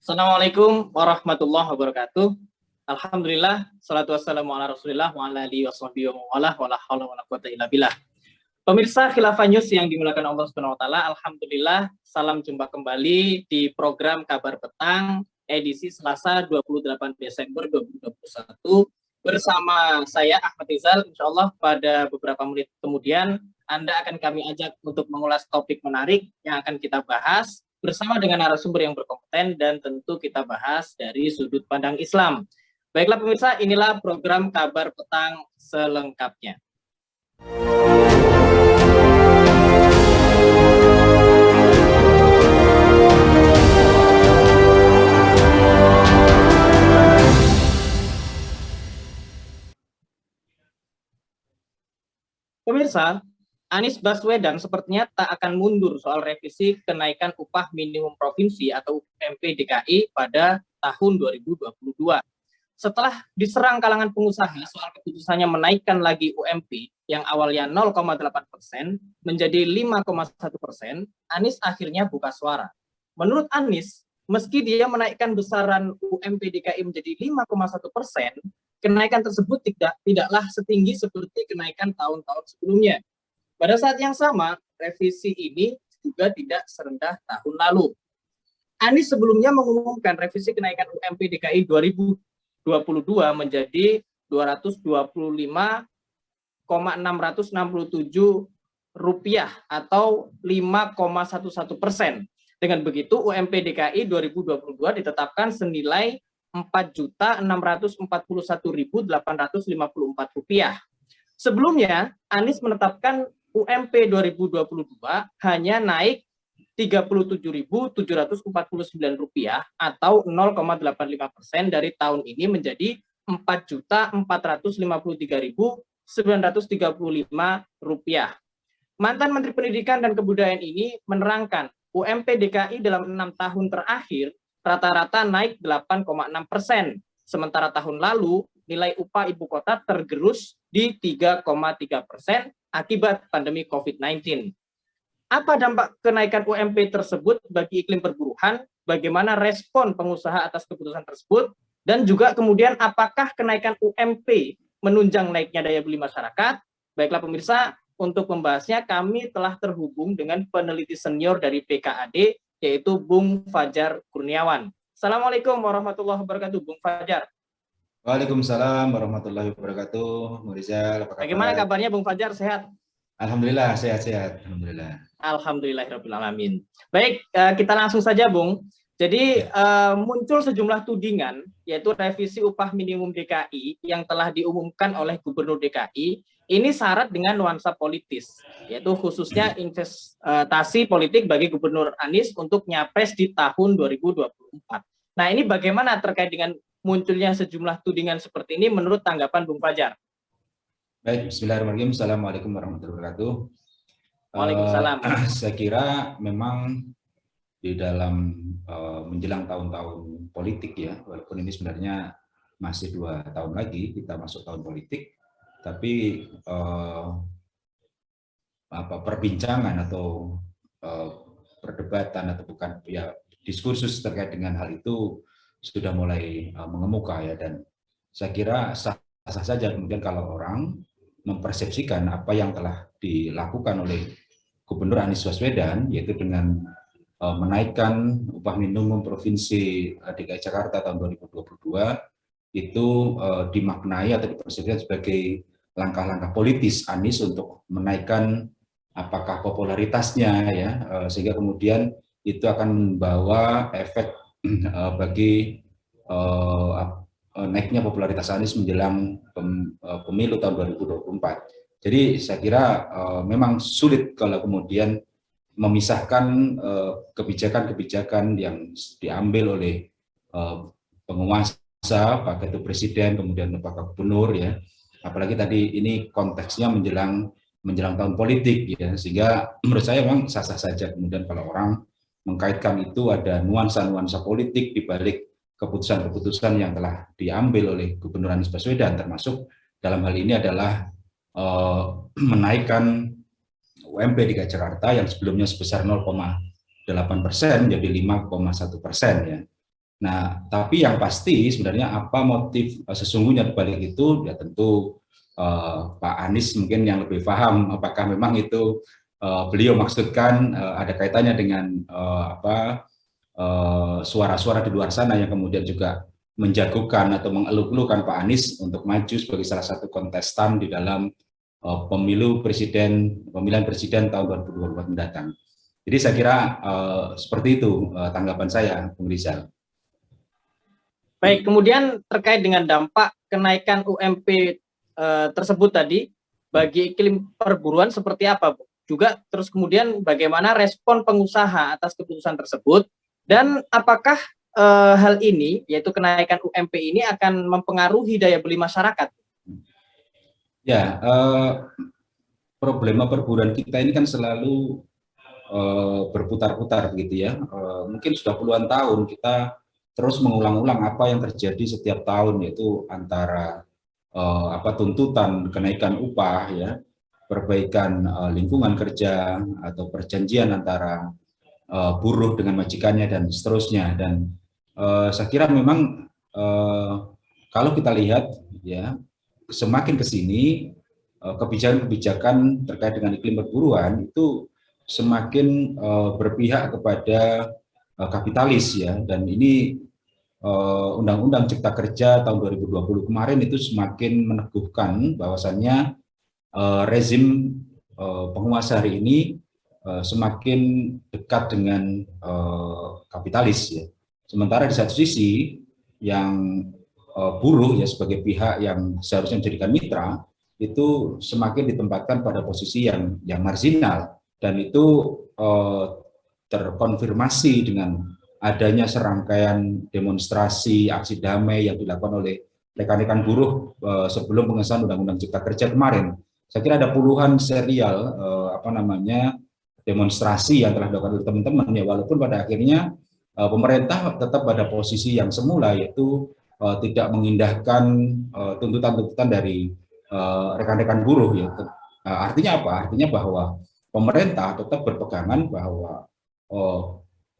Assalamualaikum warahmatullahi wabarakatuh. Alhamdulillah, salatu wassalamu ala rasulillah wa ala alihi washabihi wa wala haula wala quwata illa billah. Pemirsa Khilafah News yang dimuliakan Allah Subhanahu wa taala, alhamdulillah salam jumpa kembali di program Kabar Petang edisi Selasa 28 Desember 2021 bersama saya Ahmad Rizal. Insyaallah pada beberapa menit kemudian Anda akan kami ajak untuk mengulas topik menarik yang akan kita bahas bersama dengan narasumber yang berkompeten dan tentu kita bahas dari sudut pandang Islam. Baiklah pemirsa, inilah program Kabar Petang selengkapnya. Pemirsa, Anies Baswedan sepertinya tak akan mundur soal revisi kenaikan upah minimum provinsi atau UMP DKI pada tahun 2022. Setelah diserang kalangan pengusaha soal keputusannya menaikkan lagi UMP yang awalnya 0,8% menjadi 5,1%, Anies akhirnya buka suara. Menurut Anies, meski dia menaikkan besaran UMP DKI menjadi 5,1%, kenaikan tersebut tidaklah setinggi seperti kenaikan tahun-tahun sebelumnya. Pada saat yang sama, revisi ini juga tidak serendah tahun lalu. Anies sebelumnya mengumumkan revisi kenaikan UMP DKI 2022 menjadi Rp225.667 atau 5,11%. Dengan begitu, UMP DKI 2022 ditetapkan senilai Rp4.641.854. Sebelumnya, Anies menetapkan UMP 2022 hanya naik Rp37.749 atau 0,85% dari tahun ini menjadi Rp4.453.935. Mantan Menteri Pendidikan dan Kebudayaan ini menerangkan UMP DKI dalam 6 tahun terakhir rata-rata naik 8,6%. Sementara tahun lalu nilai upah ibu kota tergerus di 3,3% akibat pandemi COVID-19. Apa dampak kenaikan UMP tersebut bagi iklim perburuhan? Bagaimana respon pengusaha atas keputusan tersebut? Dan juga kemudian apakah kenaikan UMP menunjang naiknya daya beli masyarakat? Baiklah pemirsa, untuk membahasnya kami telah terhubung dengan peneliti senior dari PKAD, yaitu Bung Fajar Kurniawan. Assalamualaikum warahmatullahi wabarakatuh, Bung Fajar. Waalaikumsalam warahmatullahi wabarakatuh. Rizal, apa kabar? Bagaimana kabarnya Bung Fajar, sehat? Alhamdulillah, sehat-sehat. Alhamdulillah. Alhamdulillahirrahmanirrahim. Baik, kita langsung saja Bung. Jadi muncul sejumlah tudingan, yaitu revisi upah minimum DKI yang telah diumumkan oleh Gubernur DKI, ini syarat dengan nuansa politis, yaitu khususnya investasi politik bagi Gubernur Anies untuk nyapres di tahun 2024. Nah ini bagaimana terkait dengan munculnya sejumlah tudingan seperti ini menurut tanggapan Bung Fajar? Baik, bismillahirrahmanirrahim. Assalamualaikum warahmatullahi wabarakatuh. Waalaikumsalam. Saya kira memang di dalam menjelang tahun-tahun politik ya, walaupun ini sebenarnya masih 2 tahun lagi kita masuk tahun politik, tapi perbincangan atau perdebatan atau bukan ya diskursus terkait dengan hal itu sudah mulai mengemuka ya, dan saya kira sah-sah saja kemudian kalau orang mempersepsikan apa yang telah dilakukan oleh Gubernur Anies Baswedan, yaitu dengan menaikkan upah minimum provinsi DKI Jakarta tahun 2022 itu dimaknai atau dipersepsikan sebagai langkah-langkah politis Anies untuk menaikkan apakah popularitasnya ya, sehingga kemudian itu akan membawa efek bagi naiknya popularitas Anies menjelang pemilu tahun 2024. Jadi saya kira memang sulit kalau kemudian memisahkan kebijakan-kebijakan yang diambil oleh penguasa, baik itu presiden, kemudian Pak Gubernur ya. Apalagi tadi ini konteksnya menjelang tahun politik ya, sehingga menurut saya memang sah-sah saja kemudian kalau orang mengkaitkan itu ada nuansa-nuansa politik di balik keputusan-keputusan yang telah diambil oleh Gubernur Anies Baswedan, termasuk dalam hal ini adalah menaikkan UMP DKI Jakarta yang sebelumnya sebesar 0,8% jadi 5,1% ya. Nah, tapi yang pasti sebenarnya apa motif sesungguhnya di balik itu, ya tentu Pak Anies mungkin yang lebih paham apakah memang itu beliau maksudkan ada kaitannya dengan suara-suara di luar sana yang kemudian juga menjagokan atau mengeluh-elukan Pak Anies untuk maju sebagai salah satu kontestan di dalam pemilihan presiden tahun 2024 mendatang. Jadi saya kira seperti itu tanggapan saya, Bung Rizal. Baik, kemudian terkait dengan dampak kenaikan UMP tersebut tadi bagi iklim perburuan seperti apa, Bu? Juga terus kemudian bagaimana respon pengusaha atas keputusan tersebut, dan apakah hal ini, yaitu kenaikan UMP ini akan mempengaruhi daya beli masyarakat? Ya, problema perburuan kita ini kan selalu berputar-putar begitu ya. Mungkin sudah puluhan tahun kita terus mengulang-ulang apa yang terjadi setiap tahun, yaitu antara tuntutan kenaikan upah ya, perbaikan lingkungan kerja atau perjanjian antara buruh dengan majikannya dan seterusnya. Dan saya kira memang kalau kita lihat ya, semakin ke sini kebijakan-kebijakan terkait dengan iklim perburuan itu semakin berpihak kepada kapitalis ya, dan ini Undang-Undang Cipta Kerja tahun 2020 kemarin itu semakin meneguhkan bahwasannya rezim penguasa hari ini semakin dekat dengan kapitalis ya. Sementara di satu sisi yang buruh ya sebagai pihak yang seharusnya menjadikan mitra itu semakin ditempatkan pada posisi yang marginal, dan itu terkonfirmasi dengan adanya serangkaian demonstrasi aksi damai yang dilakukan oleh rekan-rekan buruh sebelum pengesahan Undang-Undang Cipta Kerja kemarin. Saya kira ada puluhan serial demonstrasi yang telah dilakukan oleh teman-teman ya, walaupun pada akhirnya pemerintah tetap pada posisi yang semula, yaitu tidak mengindahkan tuntutan-tuntutan dari rekan-rekan buruh ya. Artinya apa? Artinya bahwa pemerintah tetap berpegangan bahwa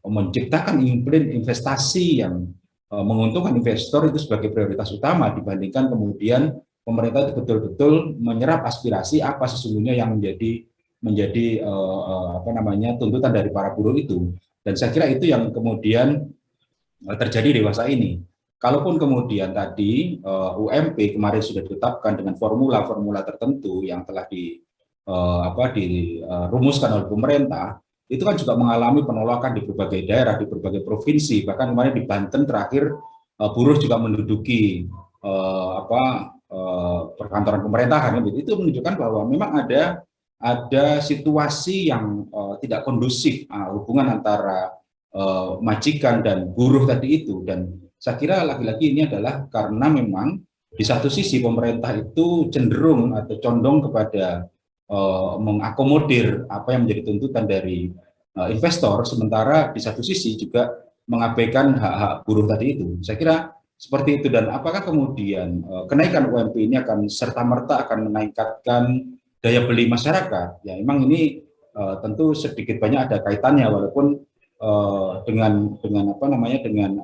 menciptakan iklim investasi yang menguntungkan investor itu sebagai prioritas utama, dibandingkan kemudian pemerintah itu betul-betul menyerap aspirasi apa sesungguhnya yang menjadi tuntutan dari para buruh itu. Dan saya kira itu yang kemudian terjadi di masa ini. Kalaupun kemudian tadi UMP kemarin sudah ditetapkan dengan formula-formula tertentu yang telah dirumuskan oleh pemerintah, itu kan juga mengalami penolakan di berbagai daerah, di berbagai provinsi. Bahkan kemarin di Banten terakhir buruh juga menduduki perkantoran pemerintahan. Itu menunjukkan bahwa memang ada situasi yang tidak kondusif hubungan antara majikan dan buruh tadi itu. Dan saya kira lagi-lagi ini adalah karena memang di satu sisi pemerintah itu cenderung atau condong kepada mengakomodir apa yang menjadi tuntutan dari investor, sementara di satu sisi juga mengabaikan hak-hak buruh tadi itu. Saya kira seperti itu. Dan apakah kemudian kenaikan UMP ini akan serta-merta akan menaikkan daya beli masyarakat? Ya, memang ini tentu sedikit banyak ada kaitannya, walaupun dengan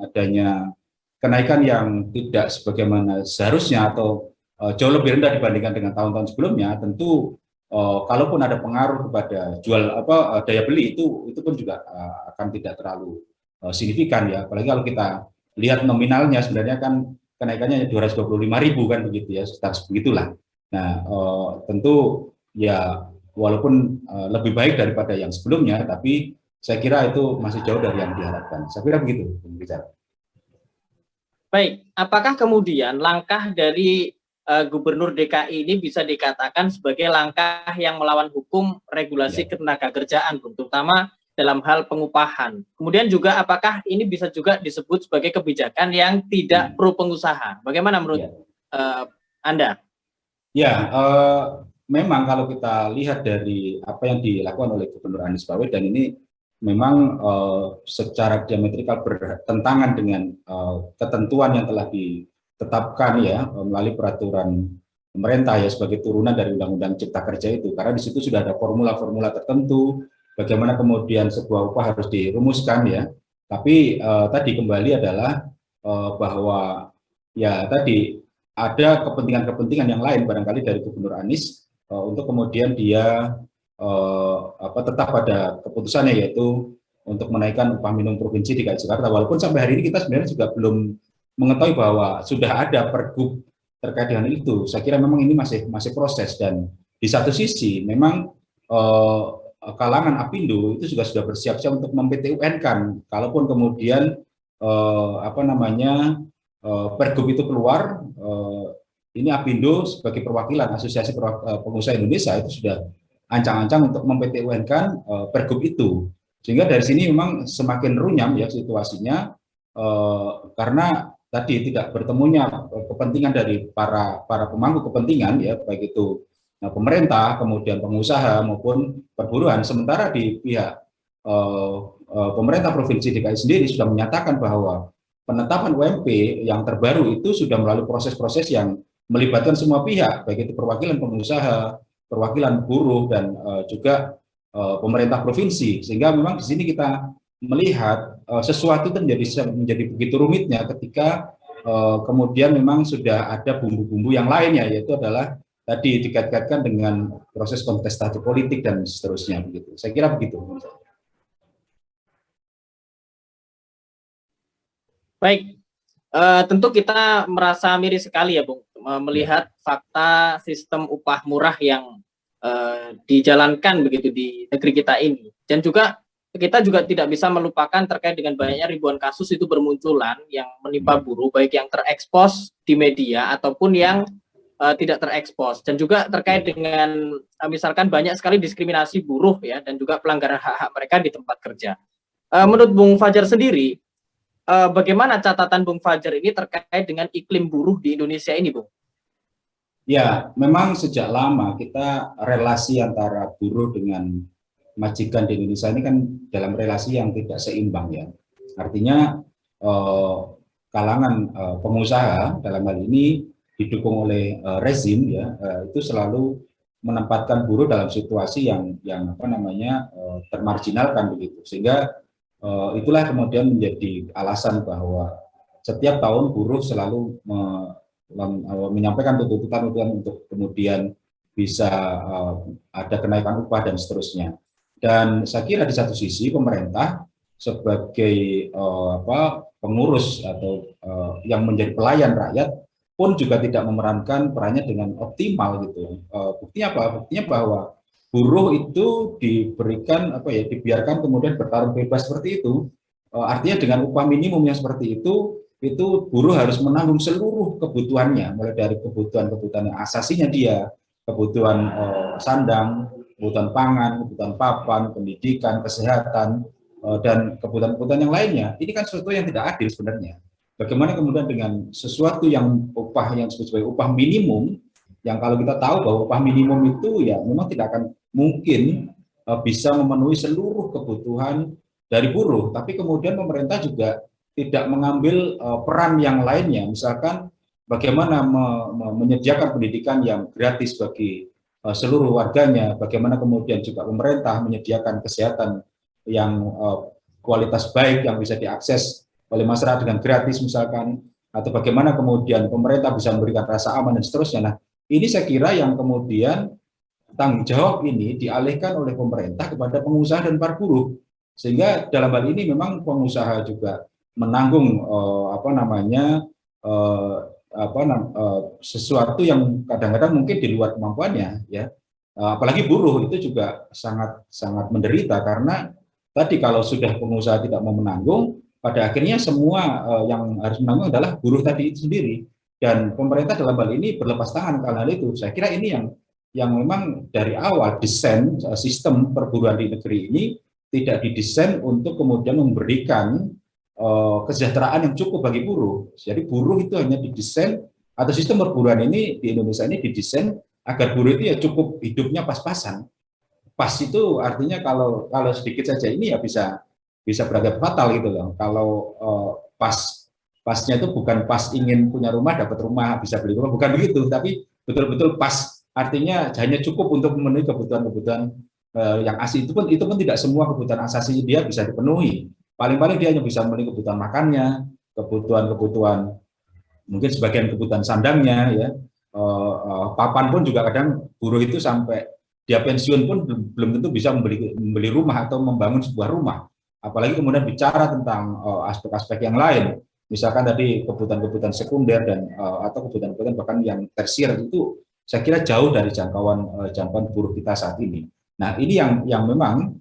adanya kenaikan yang tidak sebagaimana seharusnya atau jauh lebih rendah dibandingkan dengan tahun-tahun sebelumnya, tentu kalaupun ada pengaruh kepada daya beli itu pun juga akan tidak terlalu signifikan ya. Apalagi kalau kita lihat nominalnya sebenarnya kan kenaikannya 225.000 kan begitu ya, sekitar begitulah. Nah, tentu ya walaupun lebih baik daripada yang sebelumnya, tapi saya kira itu masih jauh dari yang diharapkan. Saya kira begitu, bicara. Baik, apakah kemudian langkah dari Gubernur DKI ini bisa dikatakan sebagai langkah yang melawan hukum regulasi ketenaga kerjaan, terutama dalam hal pengupahan? Kemudian juga apakah ini bisa juga disebut sebagai kebijakan yang tidak pro pengusaha? Bagaimana menurut Anda? Ya, memang kalau kita lihat dari apa yang dilakukan oleh Gubernur Anies Baswedan ini memang secara diametrikal bertentangan dengan ketentuan yang telah ditetapkan ya melalui peraturan pemerintah ya sebagai turunan dari Undang-Undang Cipta Kerja itu, karena di situ sudah ada formula-formula tertentu bagaimana kemudian sebuah upah harus dirumuskan ya. Tapi tadi kembali adalah bahwa ya tadi ada kepentingan-kepentingan yang lain barangkali dari Gubernur Anies untuk kemudian dia tetap pada keputusannya, yaitu untuk menaikkan upah minimum provinsi DKI Jakarta, walaupun sampai hari ini kita sebenarnya juga belum mengetahui bahwa sudah ada pergub terkait dengan itu. Saya kira memang ini masih proses, dan di satu sisi memang kalangan Apindo itu juga sudah bersiap-siap untuk mem-PT-UN-kan kalaupun kemudian pergub itu keluar. Ini Apindo sebagai perwakilan Asosiasi Pengusaha Indonesia itu sudah ancang-ancang untuk mem-PT-UN-kan pergub itu, sehingga dari sini memang semakin runyam ya situasinya, karena tadi tidak bertemunya kepentingan dari para pemangku kepentingan ya, baik itu pemerintah, kemudian pengusaha maupun perburuan. Sementara di pihak pemerintah Provinsi DKI sendiri sudah menyatakan bahwa penetapan UMP yang terbaru itu sudah melalui proses-proses yang melibatkan semua pihak, baik itu perwakilan pengusaha, perwakilan buruh, dan juga pemerintah provinsi, sehingga memang di sini kita melihat sesuatu itu menjadi begitu rumitnya ketika kemudian memang sudah ada bumbu-bumbu yang lainnya, yaitu adalah tadi dikait-kaitkan dengan proses kontestasi politik dan seterusnya begitu. Saya kira begitu. Baik, tentu kita merasa miris sekali ya, Bung, melihat fakta sistem upah murah yang dijalankan begitu di negeri kita ini. Dan juga kita juga tidak bisa melupakan terkait dengan banyaknya ribuan kasus itu bermunculan yang menimpa buruh, baik yang terekspos di media ataupun yang tidak terekspos. Dan juga terkait dengan misalkan banyak sekali diskriminasi buruh ya, dan juga pelanggaran hak-hak mereka di tempat kerja. Menurut Bung Fajar sendiri, bagaimana catatan Bung Fajar ini terkait dengan iklim buruh di Indonesia ini, Bung? Ya, memang sejak lama kita relasi antara buruh dengan majikan di Indonesia ini kan dalam relasi yang tidak seimbang ya. Artinya kalangan pengusaha dalam hal ini didukung oleh rezim ya, itu selalu menempatkan buruh dalam situasi yang termarginalkan begitu, sehingga itulah kemudian menjadi alasan bahwa setiap tahun buruh selalu menyampaikan tuntutan untuk kemudian bisa ada kenaikan upah dan seterusnya. Dan saya kira di satu sisi pemerintah sebagai pengurus atau yang menjadi pelayan rakyat pun juga tidak memerankan perannya dengan optimal gitu. Buktinya apa? Buktinya bahwa buruh itu diberikan dibiarkan kemudian bertarung bebas seperti itu. Artinya dengan upah minimum yang seperti itu buruh harus menanggung seluruh kebutuhannya, mulai dari kebutuhan yang asasinya dia, kebutuhan sandang, kebutuhan pangan, kebutuhan papan, pendidikan, kesehatan, dan kebutuhan-kebutuhan yang lainnya. Ini kan sesuatu yang tidak adil sebenarnya. Bagaimana kemudian dengan sesuatu yang upah yang disebut sebagai upah minimum, yang kalau kita tahu bahwa upah minimum itu ya memang tidak akan mungkin bisa memenuhi seluruh kebutuhan dari buruh, tapi kemudian pemerintah juga tidak mengambil peran yang lainnya, misalkan bagaimana menyediakan pendidikan yang gratis bagi seluruh warganya, bagaimana kemudian juga pemerintah menyediakan kesehatan yang kualitas baik yang bisa diakses oleh masyarakat dengan gratis misalkan, atau bagaimana kemudian pemerintah bisa memberikan rasa aman dan seterusnya. Nah, ini saya kira yang kemudian tanggung jawab ini dialihkan oleh pemerintah kepada pengusaha dan para buruh, sehingga dalam hal ini memang pengusaha juga menanggung sesuatu yang kadang-kadang mungkin di luar kemampuannya ya. Apalagi buruh itu juga sangat menderita, karena tadi kalau sudah pengusaha tidak mau menanggung, pada akhirnya semua yang harus menanggung adalah buruh tadi itu sendiri, dan pemerintah dalam hal ini berlepas tangan karena hal itu. Saya kira ini yang memang dari awal desain sistem perburuan di negeri ini tidak didesain untuk kemudian memberikan kesejahteraan yang cukup bagi buruh. Jadi buruh itu hanya didesain, atau sistem perburuan ini di Indonesia ini didesain agar buruh itu ya cukup hidupnya pas-pasan. Pas itu artinya kalau sedikit saja ini ya bisa berakibat fatal gitu loh. Kalau pasnya itu bukan pas ingin punya rumah dapat rumah, bisa beli rumah, bukan begitu, tapi betul-betul pas, artinya hanya cukup untuk memenuhi kebutuhan-kebutuhan yang asli. Itu pun tidak semua kebutuhan asasi dia bisa dipenuhi. Paling-paling dia hanya bisa memenuhi kebutuhan makannya, kebutuhan mungkin sebagian kebutuhan sandangnya ya, papan pun juga kadang buruh itu sampai dia pensiun pun belum tentu bisa membeli rumah atau membangun sebuah rumah, apalagi kemudian bicara tentang aspek-aspek yang lain, misalkan tadi kebutuhan-kebutuhan sekunder dan atau kebutuhan-kebutuhan bahkan yang tersier itu saya kira jauh dari jangkauan buruh kita saat ini. Nah, ini yang memang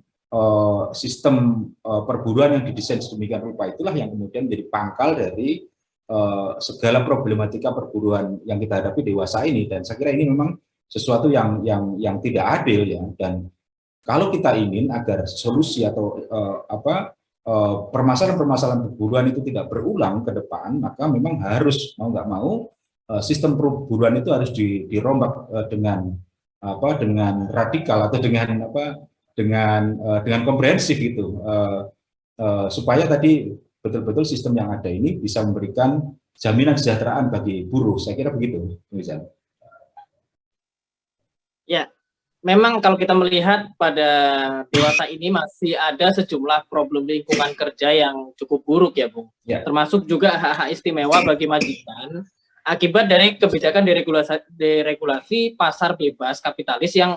sistem perburuan yang didesain sedemikian rupa itulah yang kemudian menjadi pangkal dari segala problematika perburuan yang kita hadapi dewasa ini, dan saya kira ini memang sesuatu yang tidak adil ya. Dan kalau kita ingin agar solusi atau permasalahan-permasalahan perburuan itu tidak berulang ke depan, maka memang harus mau nggak mau sistem perburuan itu harus dirombak dengan radikal atau dengan komprehensif gitu, supaya tadi betul-betul sistem yang ada ini bisa memberikan jaminan kesejahteraan bagi buruh. Saya kira begitu, misalnya. Ya, memang kalau kita melihat pada dewasa ini masih ada sejumlah problem lingkungan kerja yang cukup buruk ya, Bung. Ya. Termasuk juga hak-hak istimewa bagi majikan akibat dari kebijakan deregulasi pasar bebas kapitalis yang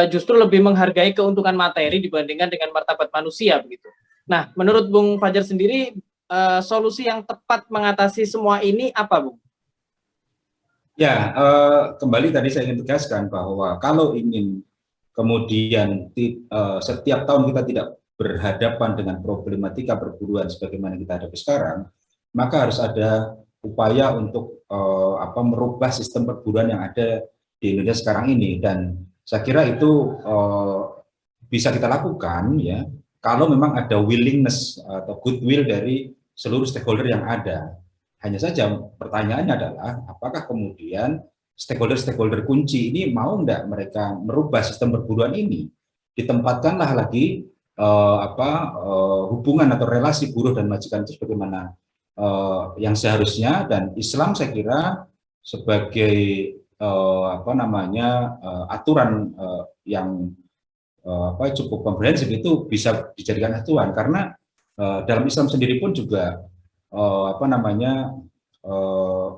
justru lebih menghargai keuntungan materi dibandingkan dengan martabat manusia begitu. Nah, menurut Bung Fajar sendiri solusi yang tepat mengatasi semua ini apa, Bung? Ya, kembali tadi saya ingin tegaskan bahwa kalau ingin kemudian setiap tahun kita tidak berhadapan dengan problematika perburuan sebagaimana kita hadapi sekarang, maka harus ada upaya untuk merubah sistem perburuan yang ada di Indonesia sekarang ini. Dan saya kira itu bisa kita lakukan ya kalau memang ada willingness atau goodwill dari seluruh stakeholder yang ada. Hanya saja pertanyaannya adalah apakah kemudian stakeholder kunci ini mau enggak mereka merubah sistem perburuan ini, ditempatkanlah lagi hubungan atau relasi buruh dan majikan itu sebagaimana yang seharusnya. Dan Islam saya kira sebagai aturan yang cukup komprehensif itu bisa dijadikan acuan, karena dalam Islam sendiri pun juga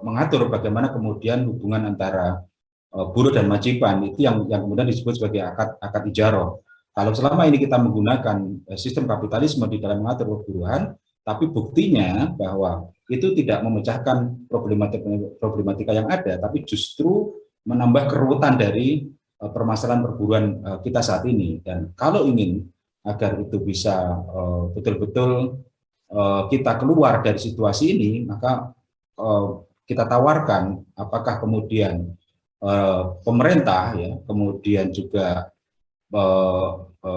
mengatur bagaimana kemudian hubungan antara buruh dan majikan itu yang kemudian disebut sebagai akad ijarah. Kalau selama ini kita menggunakan sistem kapitalisme di dalam mengatur perburuan, tapi buktinya bahwa itu tidak memecahkan problematika yang ada, tapi justru menambah keruwetan dari permasalahan perburuan kita saat ini. Dan kalau ingin agar itu bisa betul-betul kita keluar dari situasi ini, maka kita tawarkan apakah kemudian pemerintah ya, kemudian juga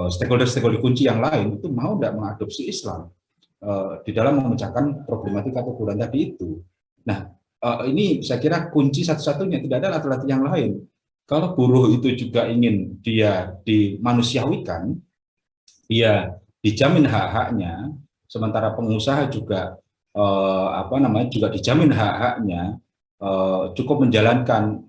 stakeholder kunci yang lain itu mau tidak mengadopsi Islam di dalam memecahkan problematika perburuan tadi itu. Nah, ini saya kira kunci satu-satunya, tidak ada alternatif yang lain. Kalau buruh itu juga ingin dia dimanusiawikan, dia dijamin hak-haknya, sementara pengusaha juga juga dijamin hak-haknya, cukup menjalankan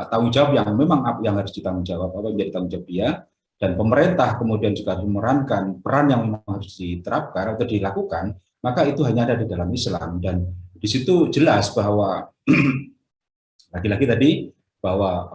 tanggung jawab yang memang yang harus ditanggung jawab, menjadi tanggung jawab dia, dan pemerintah kemudian juga memerankan peran yang memang harus diterapkan atau dilakukan, maka itu hanya ada di dalam Islam. Dan di situ jelas bahwa lagi-lagi tadi bahwa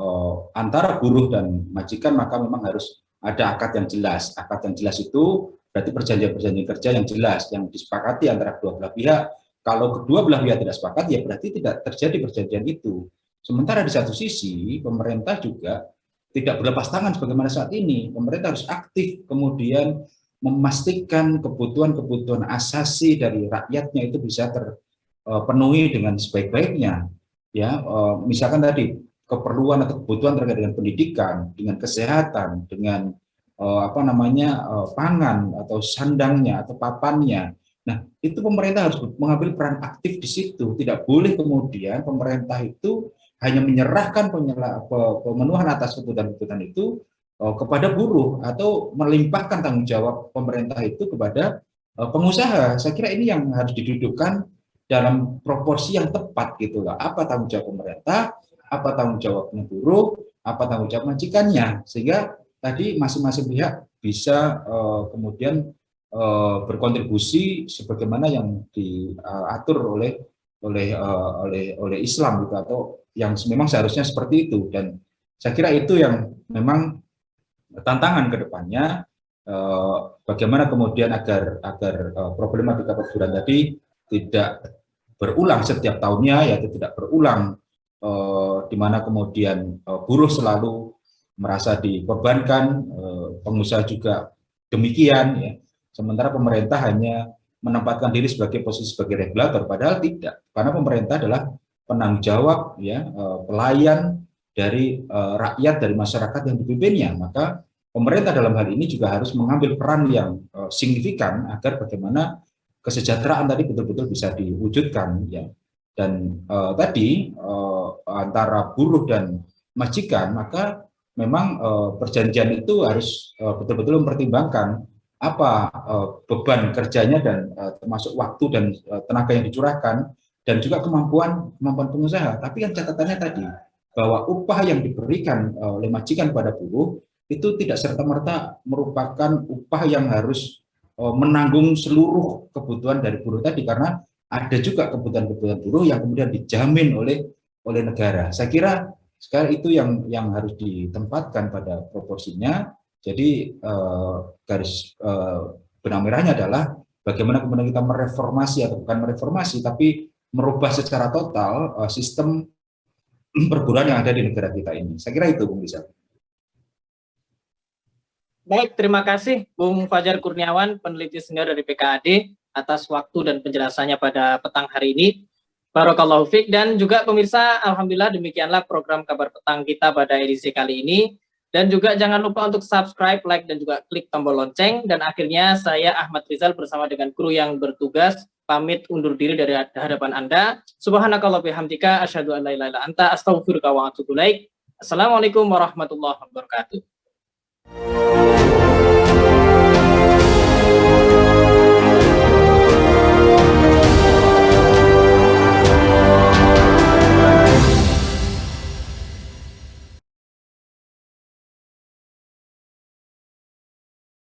antara buruh dan majikan maka memang harus ada akad yang jelas. Akad yang jelas itu berarti perjanjian-perjanjian kerja yang jelas, yang disepakati antara kedua belah pihak. Kalau kedua belah pihak tidak sepakat, ya berarti tidak terjadi perjanjian itu. Sementara di satu sisi, pemerintah juga tidak berlepas tangan sebagaimana saat ini. Pemerintah harus aktif kemudian memastikan kebutuhan-kebutuhan asasi dari rakyatnya itu bisa terpenuhi dengan sebaik-baiknya. Ya, misalkan tadi keperluan atau kebutuhan terkait dengan pendidikan, dengan kesehatan, dengan pangan atau sandangnya atau papannya. Nah, itu pemerintah harus mengambil peran aktif di situ. Tidak boleh kemudian pemerintah itu hanya menyerahkan pemenuhan atas kebutuhan-kebutuhan itu kepada buruh atau melimpahkan tanggung jawab pemerintah itu kepada pengusaha. Saya kira ini yang harus didudukkan dalam proporsi yang tepat gitu lah. Apa tanggung jawab pemerintah, apa tanggung jawabnya buruh, apa tanggung jawab majikannya, sehingga tadi masing-masing pihak bisa kemudian berkontribusi sebagaimana yang diatur oleh Islam gitu, atau yang memang seharusnya seperti itu. Dan saya kira itu yang memang tantangan ke depannya, bagaimana kemudian agar problematika perburuan tadi tidak berulang setiap tahunnya, yaitu tidak berulang di mana kemudian buruh selalu merasa dikorbankan, pengusaha juga demikian ya. Sementara pemerintah hanya menempatkan diri sebagai posisi sebagai regulator, padahal tidak, karena pemerintah adalah penanggung jawab ya, pelayan dari rakyat, dari masyarakat yang dipimpinnya. Maka pemerintah dalam hal ini juga harus mengambil peran yang signifikan agar bagaimana kesejahteraan tadi betul-betul bisa diwujudkan ya. Dan tadi antara buruh dan majikan, maka memang perjanjian itu harus betul-betul mempertimbangkan apa beban kerjanya dan termasuk waktu dan tenaga yang dicurahkan, dan juga kemampuan pengusaha. Tapi yang catatannya tadi bahwa upah yang diberikan oleh majikan pada buruh itu tidak serta-merta merupakan upah yang harus menanggung seluruh kebutuhan dari buruh tadi, karena ada juga kebutuhan-kebutuhan buruh yang kemudian dijamin oleh negara. Saya kira sekarang itu yang harus ditempatkan pada proporsinya. Jadi garis benang merahnya adalah bagaimana kemudian kita mereformasi, atau bukan mereformasi, tapi merubah secara total sistem perburuan yang ada di negara kita ini. Saya kira itu, Bung Rizal. Baik, terima kasih Bung Fajar Kurniawan, peneliti senior dari PKAD, atas waktu dan penjelasannya pada petang hari ini. Barakallahu fiik. Dan juga pemirsa, alhamdulillah demikianlah program Kabar Petang kita pada edisi kali ini. Dan juga jangan lupa untuk subscribe, like, dan juga klik tombol lonceng. Dan akhirnya saya Ahmad Rizal bersama dengan kru yang bertugas pamit undur diri dari hadapan Anda. Subhanakallah bihamdika, asyhadu an la ilaha illa anta, astaghfiruka wa atubu ilaik. Assalamualaikum warahmatullahi wabarakatuh.